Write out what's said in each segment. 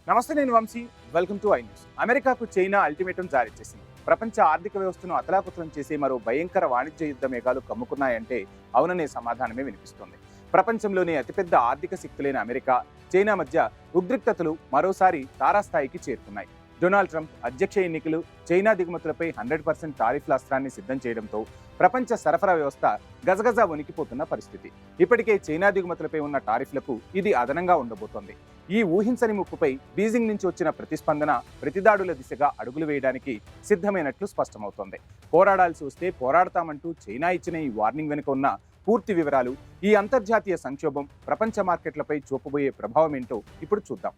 నమస్తే, నేను Vamshi. Welcome to iNews. అమెరికాకు చైనా అల్టిమేటం జారీ చేసింది. ప్రపంచ ఆర్థిక వ్యవస్థను అతలాకుతలం చేసే మరో భయంకర వాణిజ్య యుద్ధ మేఘాలు కమ్ముకున్నాయంటే అవుననే సమాధానమే వినిపిస్తోంది. ప్రపంచంలోనే అతిపెద్ద ఆర్థిక శక్తులైన అమెరికా, చైనా మధ్య ఉద్రిక్తతలు మరోసారి తారాస్థాయికి చేరుకున్నాయి. డొనాల్డ్ ట్రంప్ అధ్యక్ష ఎన్నికలు చైనా దిగుమతులపై 100% టారిఫ్ల అస్త్రాన్ని సిద్ధం చేయడంతో ప్రపంచ సరఫరా వ్యవస్థ గజగజ వణికిపోతున్న పరిస్థితి. ఇప్పటికే చైనా దిగుమతులపై ఉన్న టారిఫ్లకు ఇది అదనంగా ఉండబోతోంది. ఈ ఊహించని ముప్పుపై బీజింగ్ నుంచి వచ్చిన ప్రతిస్పందన ప్రతిదాడుల దిశగా అడుగులు వేయడానికి సిద్ధమైనట్లు స్పష్టమవుతోంది. పోరాడాల్సి వస్తే పోరాడతామంటూ చైనా ఇచ్చిన ఈ వార్నింగ్ వెనుక ఉన్న పూర్తి వివరాలు, ఈ అంతర్జాతీయ సంక్షోభం ప్రపంచ మార్కెట్లపై చూపబోయే ప్రభావం ఏంటో ఇప్పుడు చూద్దాం.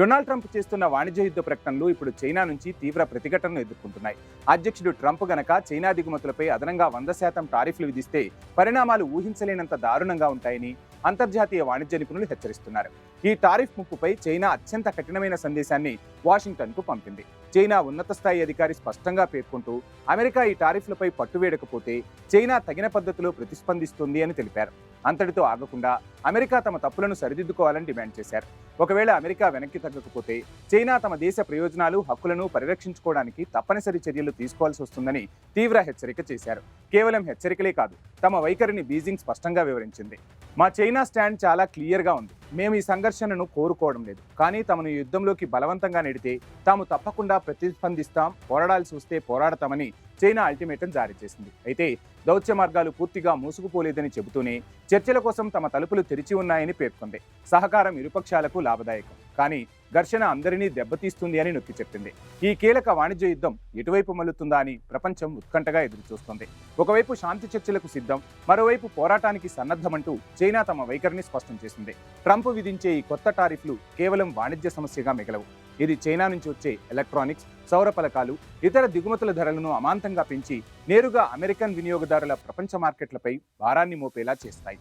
డొనాల్డ్ ట్రంప్ చేస్తున్న వాణిజ్య యుద్ధ ప్రకటనలు ఇప్పుడు చైనా నుంచి తీవ్ర ప్రతిఘటనలు ఎదుర్కొంటున్నాయి. అధ్యక్షుడు ట్రంప్ గనక చైనా దిగుమతులపై అదనంగా 100% టారిఫ్లు విధిస్తే పరిణామాలు ఊహించలేనంత దారుణంగా ఉంటాయని అంతర్జాతీయ వాణిజ్య నిపుణులు హెచ్చరిస్తున్నారు. ఈ టారిఫ్ ముప్పుపై చైనా అత్యంత కఠినమైన సందేశాన్ని వాషింగ్టన్కు పంపింది. చైనా ఉన్నత స్థాయి అధికారి స్పష్టంగా పేర్కొంటూ అమెరికా ఈ టారిఫ్లపై పట్టువేయకపోతే చైనా తగిన పద్ధతిలో ప్రతిస్పందిస్తుంది అని తెలిపారు. అంతటితో ఆగకుండా అమెరికా తమ తప్పులను సరిదిద్దుకోవాలని డిమాండ్ చేశారు. ఒకవేళ అమెరికా వెనక్కి తగ్గకపోతే చైనా తమ దేశ ప్రయోజనాలు, హక్కులను పరిరక్షించుకోవడానికి తప్పనిసరి చర్యలు తీసుకోవాల్సి వస్తుందని తీవ్ర హెచ్చరిక చేశారు. కేవలం హెచ్చరికలే కాదు, తమ వైఖరిని బీజింగ్ స్పష్టంగా వివరించింది. మా చైనా స్టాండ్ చాలా క్లియర్గా ఉంది. మేము ఈ సంఘర్షణను కోరుకోవడం లేదు, కానీ తమను యుద్ధంలోకి బలవంతంగా నెడితే తాము తప్పకుండా ప్రతిస్పందిస్తాం, పోరాడాల్సి వస్తే పోరాడతామని చైనా అల్టిమేటం జారీ చేసింది. అయితే దౌత్య మార్గాలు పూర్తిగా మూసుకుపోలేదని చెబుతూనే చర్చల కోసం తమ తలుపులు తెరిచి ఉన్నాయని పేర్కొంది. సహకారం ఇరుపక్షాలకు లాభదాయకం, కానీ ఘర్షణ అందరినీ దెబ్బతీస్తుంది అని నొక్కి చెప్పింది. ఈ కీలక వాణిజ్య యుద్ధం ఎటువైపు మల్లుతుందా అని ప్రపంచం ఉత్కంఠగా ఎదురుచూస్తోంది. ఒకవైపు శాంతి చర్చలకు సిద్ధం, మరోవైపు పోరాటానికి సన్నద్ధమంటూ చైనా తమ వైఖరిని స్పష్టం చేసింది. ట్రంప్ విధించే ఈ కొత్త టారిఫ్లు కేవలం వాణిజ్య సమస్యగా మిగలవు. ఇది చైనా నుంచి వచ్చే ఎలక్ట్రానిక్స్, సౌర ఫలకాలు, ఇతర దిగుమతుల ధరలను అమాంతంగా పెంచి నేరుగా అమెరికన్ వినియోగదారుల ప్రపంచ మార్కెట్లపై భారాన్ని మోపేలా చేస్తాయి.